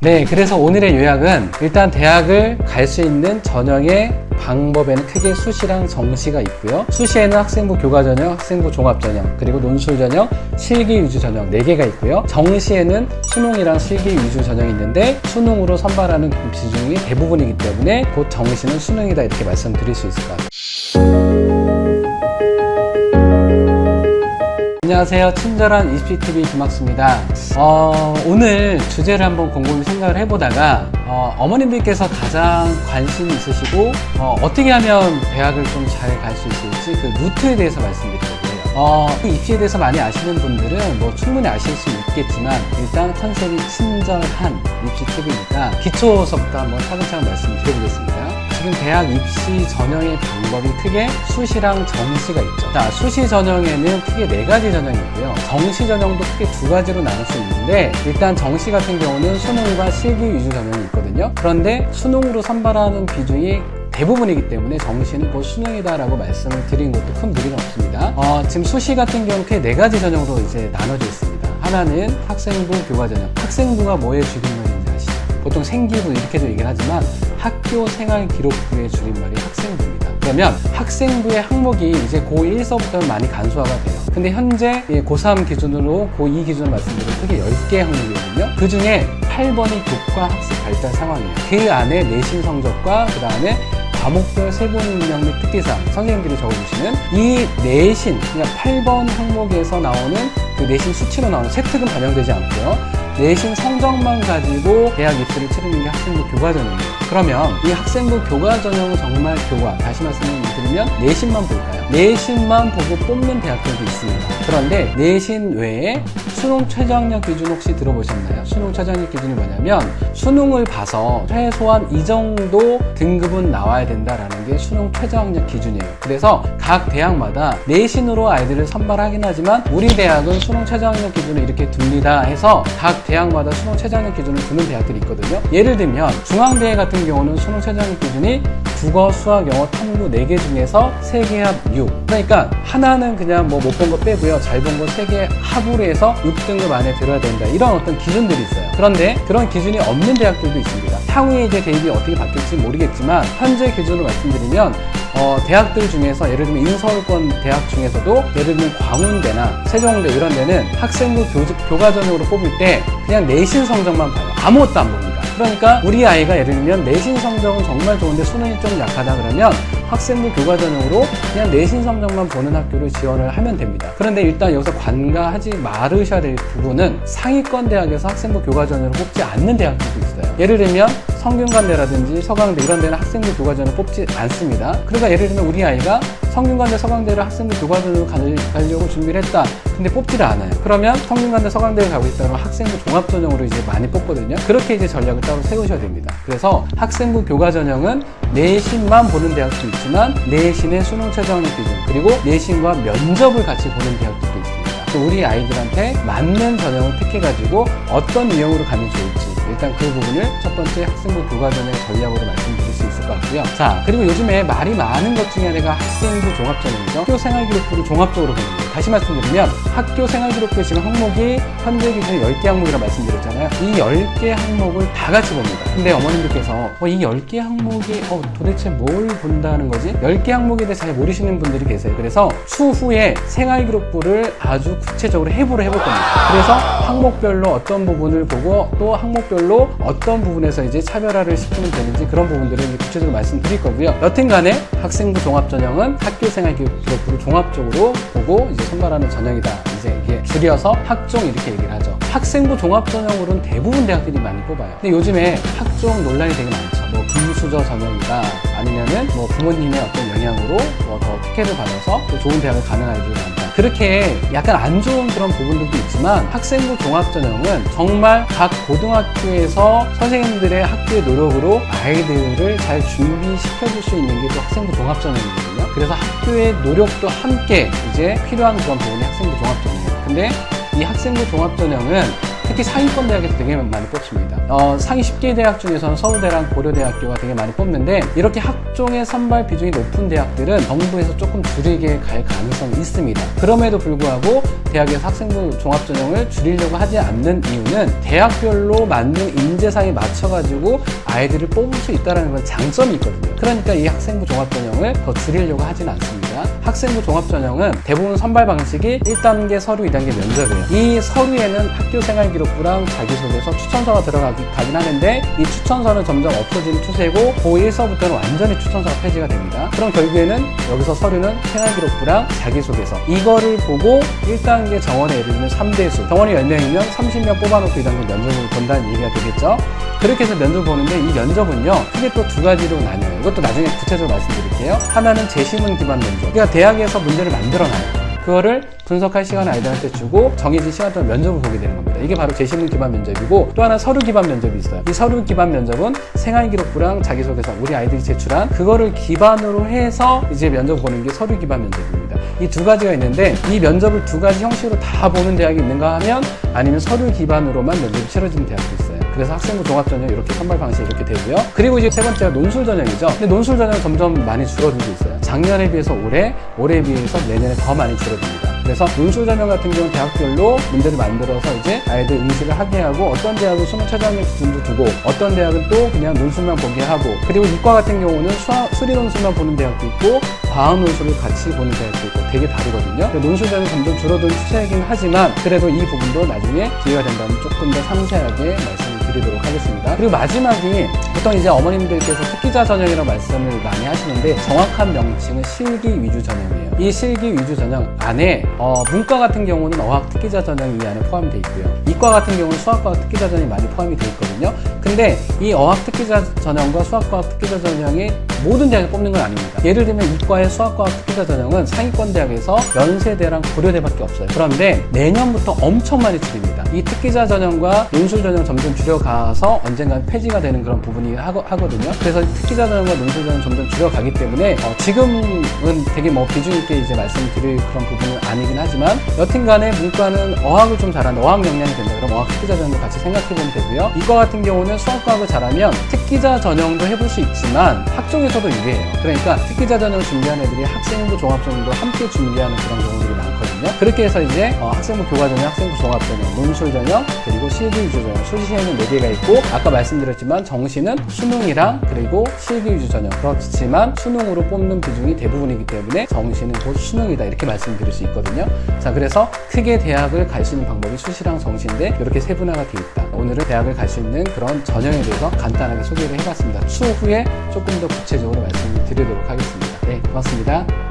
네, 그래서 오늘의 요약은 일단 대학을 갈 수 있는 전형의 방법에는 크게 수시랑 정시가 있고요. 수시에는 학생부 교과전형, 학생부 종합전형, 그리고 논술전형, 실기위주전형 4개가 있고요. 정시에는 수능이랑 실기위주 전형이 있는데 수능으로 선발하는 비중이 대부분이기 때문에 곧 정시는 수능이다 이렇게 말씀드릴 수 있을 것 같아요. 안녕하세요. 친절한 20TV 김학수입니다. 오늘 주제를 한번 곰곰이 생각을 해보다가 어머님들께서 가장 관심 있으시고 어떻게 하면 대학을 좀 잘 갈 수 있을지 그 루트에 대해서 말씀드리려고 해요. 입시에 대해서 많이 아시는 분들은 뭐 충분히 아실 수 있겠지만 일단 컨셉이 친절한 입시 TV니까 기초서부터 한번 차근차근 말씀드려보겠습니다. 지금 대학 입시 전형의 방법이 크게 수시랑 정시가 있죠. 자, 수시 전형에는 크게 4가지 전형이 있고요. 정시 전형도 크게 2가지로 나눌 수 있는데 일단 정시 같은 경우는 수능과 실기 위주 전형이 있거든요. 그런데 수능으로 선발하는 비중이 대부분이기 때문에 정시는 곧 수능이다라고 말씀을 드린 것도 큰 무리는 없습니다. 지금 수시 같은 경우 크게 4가지 전형으로 이제 나눠져 있습니다. 하나는 학생부 교과 전형. 학생부가 뭐의 줄임말인지 아시죠? 보통 생기부 이렇게도 얘기를 하지만 학교 생활 기록부의 줄임말이 학생부입니다. 그러면 학생부의 항목이 이제 고1서부터는 많이 간소화가 돼요. 근데 현재 고3 기준으로 고2 기준으로 말씀드리면 크게 10개의 항목이거든요. 그 중에 8번이 교과 학습 발달 상황이에요. 그 안에 내신 성적과 그 다음에 과목별 세부 능력 및 특기사항 선생님들이 적어주시는 이 내신, 그러니까 8번 항목에서 나오는 그 내신 수치로 나오는 세특은 반영되지 않고요. 내신 성적만 가지고 대학 입시를 치르는 게 학생부 교과 전형이에요. 그러면 이 학생부 교과 전형은 정말 교과, 다시 말씀드리면 내신만 볼까요? 내신만 보고 뽑는 대학들도 있습니다. 그런데 내신 외에 수능 최저학력 기준 혹시 들어보셨나요? 수능 최저학력 기준이 뭐냐면 수능을 봐서 최소한 이 정도 등급은 나와야 된다라는 게 수능 최저학력 기준이에요. 그래서 각 대학마다 내신으로 아이들을 선발하긴 하지만 우리 대학은 수능 최저학력 기준을 이렇게 둡니다 해서 각 대학마다 수능 최저학력 기준을 두는 대학들이 있거든요. 예를 들면 중앙대 같은 경우는 수능 최저학력 기준이 국어, 수학, 영어, 탐구 4개 중에서 3개 합 6. 그러니까 하나는 그냥 뭐 못 본 거 빼고요. 잘 본 거 3개 합으로 해서 6등급 안에 들어야 된다. 이런 어떤 기준들이 있어요. 그런데 그런 기준이 없는 대학들도 있습니다. 향후에 이제 대입이 어떻게 바뀔지 모르겠지만 현재 기준으로 말씀드리면 대학들 중에서 예를 들면 인서울권 대학 중에서도 예를 들면 광운대나 세종대 이런 데는 학생부 교과 전형으로 뽑을 때 그냥 내신 성적만 봐요. 아무것도 안 봅니다. 그러니까 우리 아이가 예를 들면 내신 성적은 정말 좋은데 수능이 좀 약하다 그러면 학생부 교과 전형으로 그냥 내신 성적만 보는 학교를 지원을 하면 됩니다. 그런데 일단 여기서 관가하지 말으셔야 될 부분은 상위권 대학에서 학생부 교과 전형으로 뽑지 않는 대학들도 있어요. 예를 들면 성균관대라든지 서강대 이런 데는 학생부 교과 전형을 뽑지 않습니다. 그러니까 예를 들면 우리 아이가 성균관대, 서강대를 학생부 교과 전형으로 가려고 준비를 했다. 근데 뽑지를 않아요. 그러면 성균관대, 서강대를 가고 있다 그러면 학생부 종합 전형으로 이제 많이 뽑거든요. 그렇게 이제 전략을 따로 세우셔야 됩니다. 그래서 학생부 교과 전형은 내신만 보는 대학도 있지만 내신의 수능 최저학력 기준 그리고 내신과 면접을 같이 보는 대학들도 있습니다. 우리 아이들한테 맞는 전형을 택해가지고 어떤 유형으로 가면 좋을지 일단 그 부분을 첫 번째 학생부 교과 전형 전략으로 말씀드릴 수 있을 것 같고요. 자, 그리고 요즘에 말이 많은 것 중에 하나가 학생부 종합전형이죠. 학교 생활기록부를 종합적으로 보는 거예요. 다시 말씀드리면 학교 생활기록부에 지금 항목이 현재 기준 10개 항목이라고 말씀드렸잖아요. 이 10개 항목을 다 같이 봅니다. 근데 어머님들께서 이 10개 항목이 도대체 뭘 본다는 거지? 10개 항목에 대해서 잘 모르시는 분들이 계세요. 그래서 추후에 생활기록부를 아주 구체적으로 해부를 해볼 겁니다. 그래서 항목별로 어떤 부분을 보고 또 항목별로 어떤 부분에서 이제 차별화를 시키면 되는지 그런 부분들을 이제 구체적으로 말씀드릴 거고요. 여튼간에 학생부 종합전형은 학교생활 기록부를 종합적으로 보고 이제 선발하는 전형이다. 이제 이게 줄여서 학종 이렇게 얘기를 하죠. 학생부 종합전형으로는 대부분 대학들이 많이 뽑아요. 근데 요즘에 학종 논란이 되게 많죠. 뭐 금수저 전형이다. 아니면은 뭐 부모님의 어떤 영향으로 더 특혜를 받아서 또 좋은 대학을 가는 아이들이 많다. 그렇게 약간 안 좋은 그런 부분들도 있지만 학생부 종합전형은 정말 각 고등학교에서 선생님들의 학교의 노력으로 아이들을 잘 준비시켜줄 수 있는 게 또 학생부 종합전형이거든요. 그래서 학교의 노력도 함께 이제 필요한 그런 부분이 학생부 종합전형이에요. 근데 이 학생부 종합전형은 특히 상위권 대학에서 되게 많이 뽑습니다. 상위 10개 대학 중에서는 서울대랑 고려대학교가 되게 많이 뽑는데 이렇게 학종의 선발 비중이 높은 대학들은 정부에서 조금 줄이게 갈 가능성이 있습니다. 그럼에도 불구하고 대학에서 학생부 종합전형을 줄이려고 하지 않는 이유는 대학별로 맞는 인재상에 맞춰가지고 아이들을 뽑을 수 있다는 그런 장점이 있거든요. 그러니까 이 학생부 종합전형을 더 줄이려고 하지는 않습니다. 학생부 종합전형은 대부분 선발 방식이 1단계 서류, 2단계 면접이에요. 이 서류에는 학교생활기록부랑 자기소개서, 추천서가 들어가긴 하는데 이 추천서는 점점 없어지는 추세고 고1서부터는 완전히 추천서가 폐지가 됩니다. 그럼 결국에는 여기서 서류는 생활기록부랑 자기소개서 이거를 보고 1단계 정원에 예를 들면 3대수 정원이 10명이면 30명 뽑아놓고 2단계 면접을 본다는 얘기가 되겠죠. 그렇게 해서 면접을 보는데 이 면접은요 크게 또 두 가지로 나뉘어요. 이것도 나중에 구체적으로 말씀드릴게요. 하나는 제시문 기반 면접. 그러니까 대학에서 문제를 만들어놔요. 그거를 분석할 시간을 아이들한테 주고 정해진 시간 동안 면접을 보게 되는 겁니다. 이게 바로 제시문 기반 면접이고 또 하나 서류 기반 면접이 있어요. 이 서류 기반 면접은 생활기록부랑 자기소개서 우리 아이들이 제출한 그거를 기반으로 해서 이제 면접 보는 게 서류 기반 면접입니다. 이 두 가지가 있는데 이 면접을 두 가지 형식으로 다 보는 대학이 있는가 하면 아니면 서류 기반으로만 면접이 치러지는 대학도 있어요. 그래서 학생부 종합전형 이렇게 선발 방식이 이렇게 되고요. 그리고 이제 세 번째가 논술 전형이죠. 근데 논술 전형은 점점 많이 줄어들고 있어요. 작년에 비해서 올해에 비해서 내년에 더 많이 줄어듭니다. 그래서 논술 전형 같은 경우는 대학별로 문제를 만들어서 이제 아이들 응시를 하게 하고 어떤 대학은 수능 최저학력 기준도 두고 어떤 대학은 또 그냥 논술만 보게 하고 그리고 이과 같은 경우는 수리 논술만 보는 대학도 있고 과학 논술을 같이 보는 대학도 있고 되게 다르거든요. 논술 전형이 점점 줄어드는 추세이긴 하지만 그래도 이 부분도 나중에 기회가 된다면 조금 더 상세하게 말씀을 드리도록 하겠습니다. 그리고 마지막이 보통 이제 어머님들께서 특기자 전형이라고 말씀을 많이 하시는데 정확한 명칭은 실기 위주 전형이에요. 이 실기 위주 전형 안에 문과 같은 경우는 어학 특기자 전형이 이 안에 포함이 되어 있고요. 이과 같은 경우는 수학과 특기자 전형이 많이 포함이 되어 있거든요. 근데 이 어학 특기자 전형과 수학과 특기자 전형이 모든 대학에 뽑는 건 아닙니다. 예를 들면 이과의 수학과학 특기자 전형은 상위권 대학에서 연세대랑 고려대밖에 없어요. 그런데 내년부터 엄청 많이 줄입니다. 이 특기자 전형과 논술 전형 점점 줄여가서 언젠간 폐지가 되는 그런 부분이 하거든요. 그래서 특기자 전형과 논술 전형 점점 줄여가기 때문에 지금은 되게 비중 있게 이제 말씀드릴 그런 부분은 아니긴 하지만 여튼간에 문과는 어학을 좀 잘하는 어학 역량이 된다. 그럼 어학 특기자 전형도 같이 생각해보면 되고요. 이과 같은 경우는 수학과학을 잘하면 특기자 전형도 해볼 수 있지만 학종에서도 유리해요. 그러니까 특기자 전형 준비하는 애들이 학생부 종합전형도 함께 준비하는 그런 경우들이 많거든요. 그렇게 해서 이제 학생부 교과전형, 학생부 종합전형, 논술 전형, 그리고 실기 위주 전형, 수시에는 4개가 있고 아까 말씀드렸지만 정시는 수능이랑 그리고 실기 위주 전형 그렇지만 수능으로 뽑는 비중이 대부분이기 때문에 정시는 곧 수능이다 이렇게 말씀드릴 수 있거든요. 자, 그래서 크게 대학을 갈 수 있는 방법이 수시랑 정시인데 이렇게 세분화가 되어 있다. 오늘은 대학을 갈 수 있는 그런 전형에 대해서 간단하게 소개를 해봤습니다. 추후에 조금 더 구체적으로 말씀을 드리도록 하겠습니다. 네, 고맙습니다.